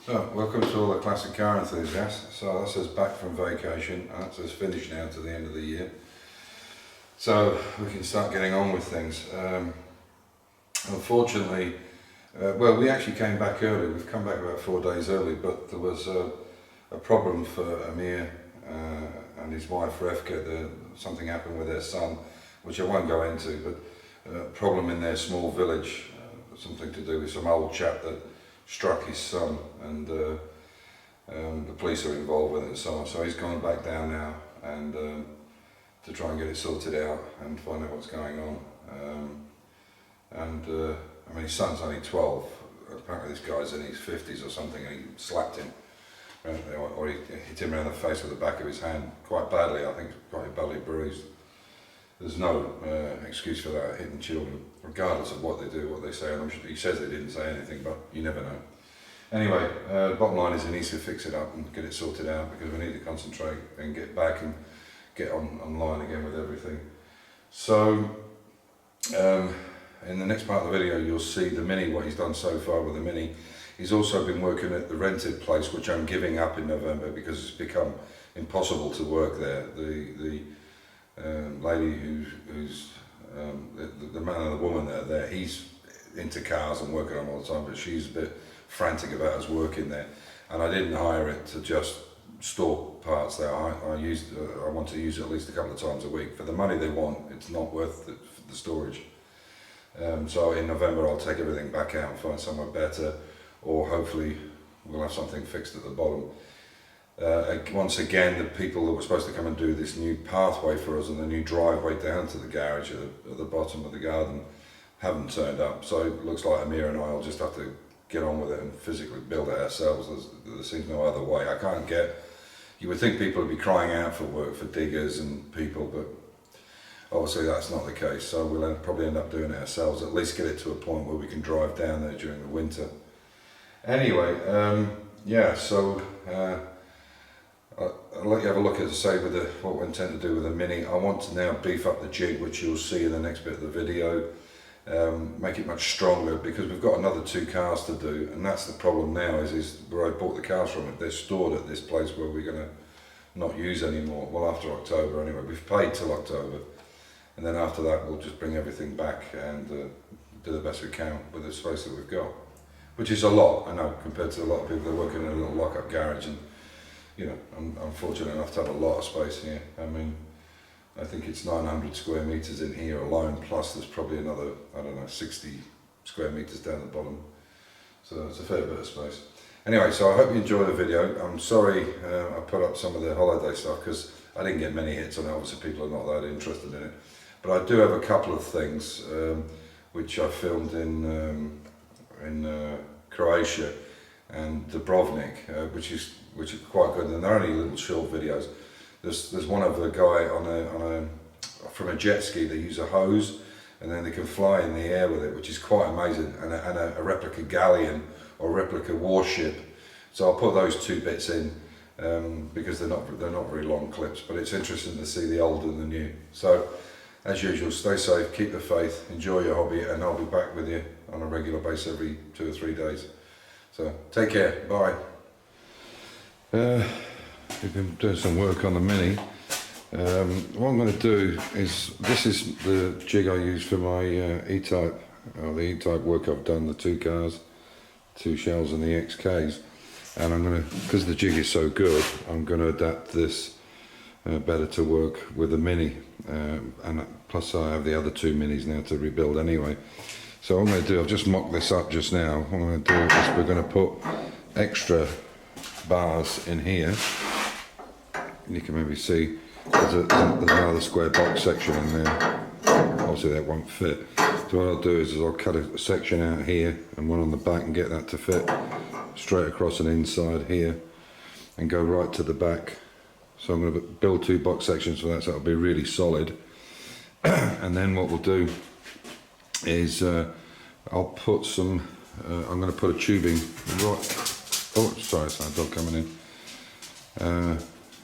So, welcome to all the classic car enthusiasts. So that's us back from vacation, and that's us finished now to the end of the year. So we can start getting on with things. Unfortunately, well, we actually came back early. We've come back about 4 days early, but there was a problem for Amir and his wife Refka. Something happened with their son, which I won't go into, but a problem in their small village, something to do with some old chap that struck his son, and the police are involved with it and so on. So he's gone back down now and to try and get it sorted out and find out what's going on. I mean, his son's only 12. Apparently this guy's in his 50s or something, and he slapped him, or he hit him around the face with the back of his hand quite badly. I think quite badly bruised. There's no excuse for that, hitting children, regardless of what they do, what they say. And he says they didn't say anything, but you never know. Anyway, bottom line is he needs to fix it up and get it sorted out, because we need to concentrate and get back and get online again with everything. So, in the next part of the video, you'll see the Mini, what he's done so far with the Mini. He's also been working at the rented place, which I'm giving up in November because it's become impossible to work there. The lady who's the man and the woman that are there, he's into cars and working on them all the time, but she's a bit frantic about us working there, and I didn't hire it to just store parts there. I want to use it at least a couple of times a week. For the money they want, it's not worth the storage. So in November I'll take everything back out and find somewhere better, or hopefully we'll have something fixed at the bottom. Once again, the people that were supposed to come and do this new pathway for us and the new driveway down to the garage at the bottom of the garden haven't turned up, so it looks like Amir and I will just have to get on with it and physically build it ourselves. There seems no other way. I can't get, you would think people would be crying out for work, for diggers and people, but obviously that's not the case, so we'll probably end up doing it ourselves, at least get it to a point where we can drive down there during the winter. Anyway, yeah, so I'll let you have a look, as I say, with what we intend to do with the Mini. I want to now beef up the jig, which you'll see in the next bit of the video, make it much stronger, because we've got another 2 cars to do, and that's the problem now, is where I bought the cars from, they're stored at this place where we're going to not use anymore, well, after October anyway. We've paid till October, and then after that we'll just bring everything back and do the best we can with the space that we've got, which is a lot, I know, compared to a lot of people that work in a little lock-up garage. And you know, I'm fortunate enough to have a lot of space here. I mean, I think it's 900 square meters in here alone, plus there's probably another, I don't know, 60 square meters down the bottom. So it's a fair bit of space. Anyway, so I hope you enjoy the video. I'm sorry I put up some of the holiday stuff because I didn't get many hits on it. Obviously people are not that interested in it. But I do have a couple of things which I filmed in Croatia and Dubrovnik, which are quite good, and they're only little short videos. There's one of a guy from a jet ski. They use a hose and then they can fly in the air with it, which is quite amazing, and a replica galleon or replica warship. So I'll put those 2 bits in because they're not very long clips, but it's interesting to see the old and the new. So as usual, stay safe, keep the faith, enjoy your hobby, and I'll be back with you on a regular basis every 2 or 3 days. So take care, bye. We've been doing some work on the Mini. What I'm going to do is, this is the jig I use for my E-Type, the E-Type work I've done, the 2 cars, 2 shells and the XKs. And I'm going to, because the jig is so good, I'm going to adapt this better to work with the Mini. And plus I have the other 2 Minis now to rebuild anyway. So what I'm going to do, I've just mocked this up just now. What I'm going to do is we're going to put extra bars in here. You can maybe see there's another square box section in there. Obviously that won't fit. So what I'll do is I'll cut a section out here and one on the back and get that to fit straight across and inside here and go right to the back. So I'm going to build 2 box sections for that, so it'll be really solid. And then what we'll do is I'll put some, I'm going to put a tubing right, oh sorry, it's that dog coming in.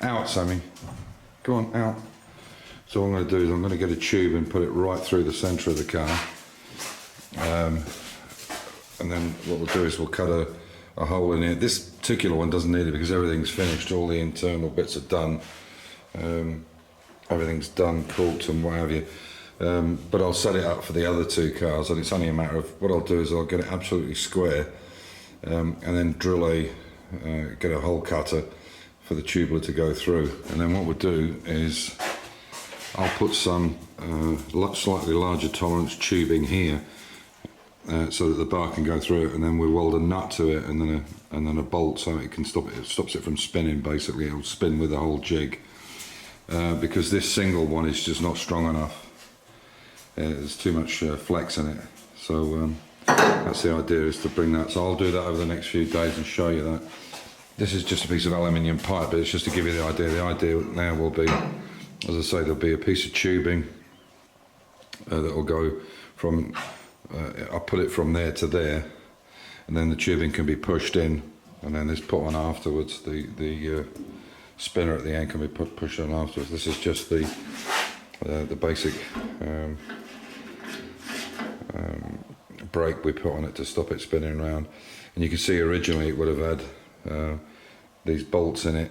Out, Sammy, go on, out. So what I'm going to do is I'm going to get a tube and put it right through the centre of the car. And then what we'll do is we'll cut a a hole in it. This particular one doesn't need it because everything's finished, all the internal bits are done, everything's done, corked and what have you. But I'll set it up for the other two cars, and it's only a matter of, what I'll do is I'll get it absolutely square, and then drill get a hole cutter for the tubular to go through. And then what we'll do is I'll put some slightly larger tolerance tubing here, so that the bar can go through it, and then we weld a nut to it, and then a bolt so it can stop it. It stops it from spinning. Basically, it'll spin with the whole jig, because this single one is just not strong enough. There's too much flex in it. So that's the idea, is to bring that. So I'll do that over the next few days and show you that. This is just a piece of aluminium pipe, but it's just to give you the idea. The idea now will be, as I say, there'll be a piece of tubing that will go from. I'll put it from there to there, and then the tubing can be pushed in, and then this put on afterwards. The spinner at the end can be pushed on afterwards. This is just the basic brake we put on it to stop it spinning around. And you can see originally it would have had these bolts in it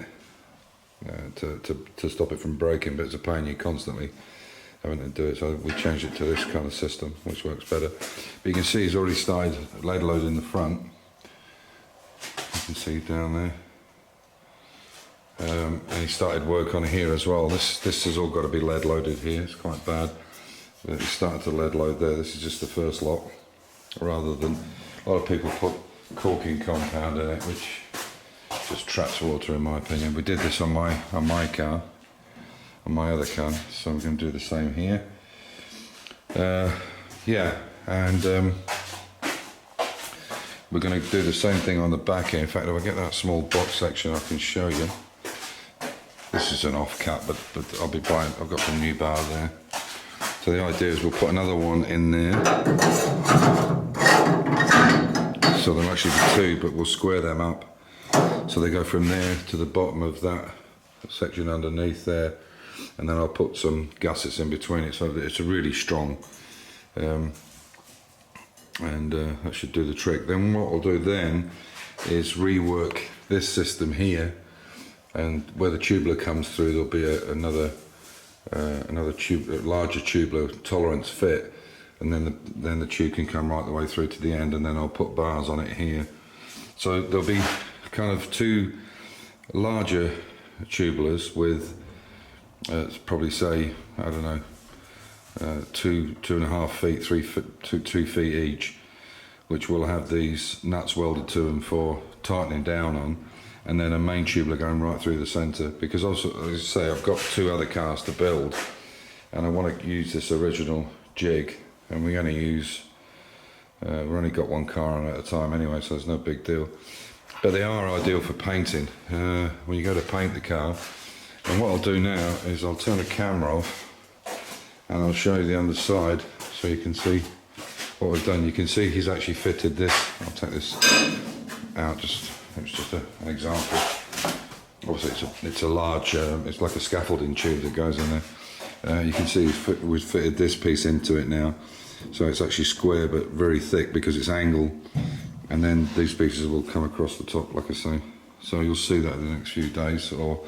to stop it from breaking, but it's a pain, you constantly having to do it, so we changed it to this kind of system, which works better. But you can see he's already started lead load in the front. You can see down there. And he started work on here as well. This has all got to be lead loaded here, it's quite bad. But he started to lead load there. This is just the first lot, rather than, a lot of people put caulking compound in it, which just traps water in my opinion. We did this on my car, on my other car, so we're going to do the same here. Yeah, and we're going to do the same thing on the back here. In fact, if I get that small box section, I can show you. This is an off cut, but I'll be buying, I've got some new bars there. So the idea is we'll put another one in there. So there'll actually be two, but we'll square them up. So they go from there to the bottom of that section underneath there. And then I'll put some gussets in between it so that it's really strong, and that should do the trick. Then what I'll do then is rework this system here, and where the tubular comes through there'll be another larger tubular tolerance fit, and then the tube can come right the way through to the end, and then I'll put bars on it here. So there'll be kind of two larger tubulars with probably say, I don't know, 2.5 feet, 3 foot, 2 feet each, which will have these nuts welded to them for tightening down on, and then a main tubular going right through the centre. Because also, as I say, I've got two other cars to build, and I want to use this original jig, and we only use, we've only got one car on at a time anyway, so it's no big deal. But they are ideal for painting, when you go to paint the car. And what I'll do now is I'll turn the camera off and I'll show you the underside so you can see what we've done. You can see he's actually fitted this. I'll take this out, it's just an example. Obviously it's a large, it's like a scaffolding tube that goes in there. You can see we've fitted this piece into it now. So it's actually square but very thick because it's angled. And then these pieces will come across the top, like I say. So you'll see that in the next few days, or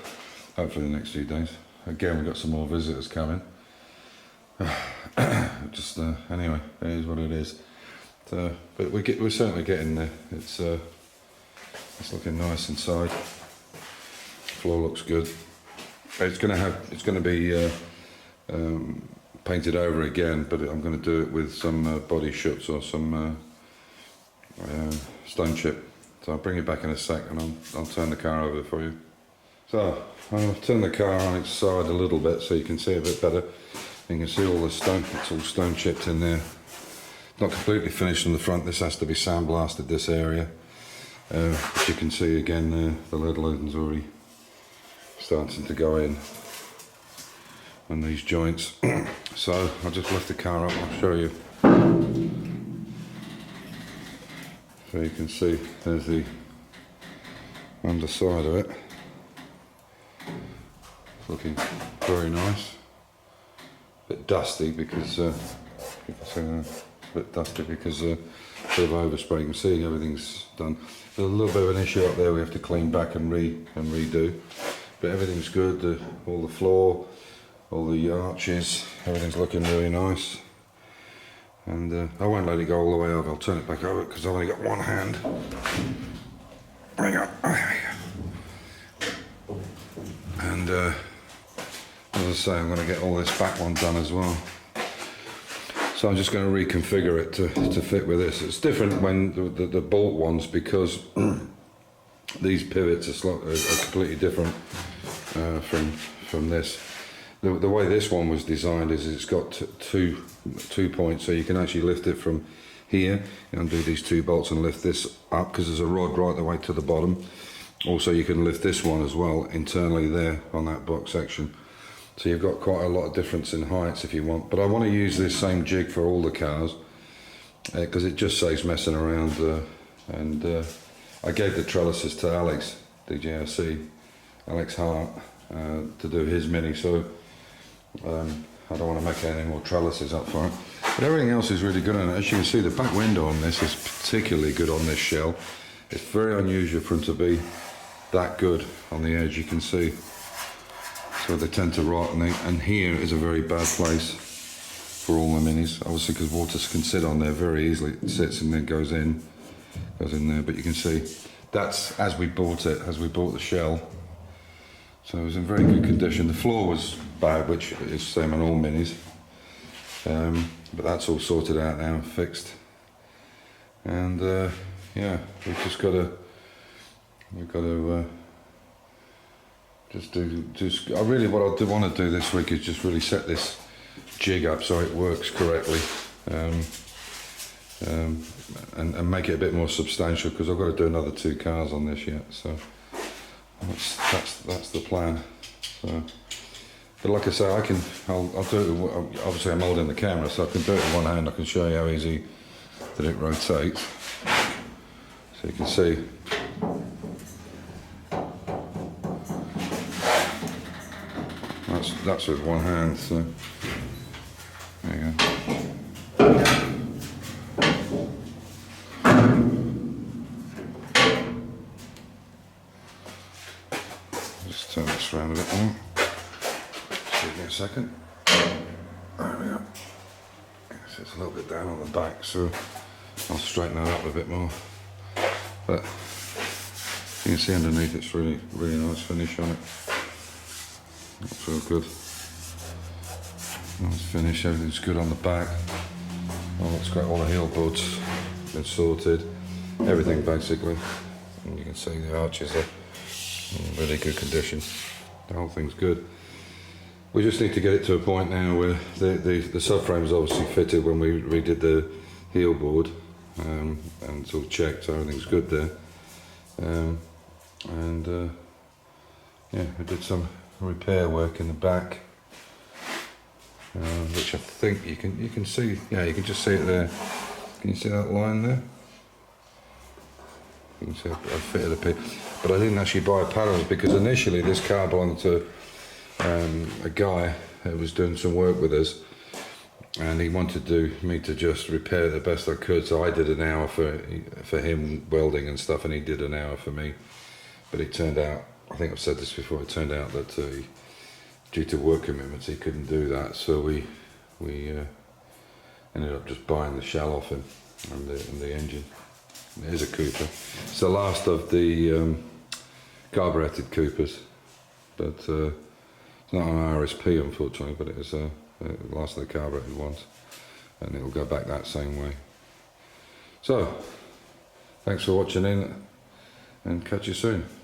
hopefully the next few days. Again, we've got some more visitors coming. Just anyway, it is what it is. But we're certainly getting there. It's looking nice inside. Floor looks good. It's going to be painted over again, but I'm going to do it with some body shuts or some stone chip. So I'll bring it back in a sec, and I'll turn the car over for you. So I'll turn the car on its side a little bit so you can see a bit better. You can see all the stone, it's all stone chipped in there. Not completely finished on the front, this has to be sandblasted, this area. But you can see again the lead loading's already starting to go in on these joints. So I'll just lift the car up, I'll show you. So you can see there's the underside of it. It's looking very nice. A bit dusty because a bit dusty because sort of overspray. You can see everything's done. There's a little bit of an issue up there we have to clean back and redo, but everything's good. All the floor, all the arches, everything's looking really nice. And I won't let it go all the way over. I'll turn it back over because I've only got one hand. Bring up. And as I say, I'm going to get all this back one done as well. So I'm just going to reconfigure it to fit with this. It's different when the bolt ones, because these pivots are completely different from this. The way this one was designed is it's got two points, so you can actually lift it from here. You undo these two bolts and lift this up because there's a rod right the way to the bottom. Also, you can lift this one as well internally there on that box section. So you've got quite a lot of difference in heights if you want. But I want to use this same jig for all the cars because it just saves messing around. I gave the trellises to Alex, DJRC, Alex Hart, to do his Mini. So I don't want to make any more trellises up for it. But everything else is really good on it. As you can see, the back window on this is particularly good on this shell. It's very unusual for them to be that good on the edge, you can see. So they tend to rot, and here is a very bad place for all the Minis. Obviously, because water can sit on there very easily. It sits and then goes in there. But you can see that's as we bought the shell. So it was in very good condition. The floor was bad, which is the same on all Minis. But that's all sorted out now and fixed. And yeah, we've got to what I do want to do this week is just really set this jig up so it works correctly, and make it a bit more substantial, because I've got to do another 2 cars on this yet. So that's the plan. So, but like I say, I'll do it. Obviously, I'm holding the camera, so I can do it with one hand. I can show you how easy that it rotates. So you can see. That's with one hand, so there you go. Just turn this around a bit more. Just give me a second. There we go. So it's a little bit down on the back, so I'll straighten that up a bit more. But you can see underneath it's really nice finish on it. That's real good. Nice finish, everything's good on the back. Oh, that's great, all the heel boards been sorted. Everything basically. And you can see the arches are in really good condition. The whole thing's good. We just need to get it to a point now where the subframe is obviously fitted when we redid the heel board, and it's all checked, so everything's good there. Yeah, we did some repair work in the back, which I think you can see. Yeah, you can just see it there. Can you see that line there? You can see I fitted a piece, but I didn't actually buy panels because initially this car belonged to a guy who was doing some work with us, and he wanted me to just repair it the best I could. So I did an hour for him welding and stuff, and he did an hour for me. But it turned out, I think I've said this before, it turned out that due to work commitments he couldn't do that, so we ended up just buying the shell off him and the engine. There's a Cooper. It's the last of the carburetted Coopers, but it's not an RSP unfortunately, but it was the last of the carburetted ones, and it'll go back that same way. So thanks for watching in, and catch you soon.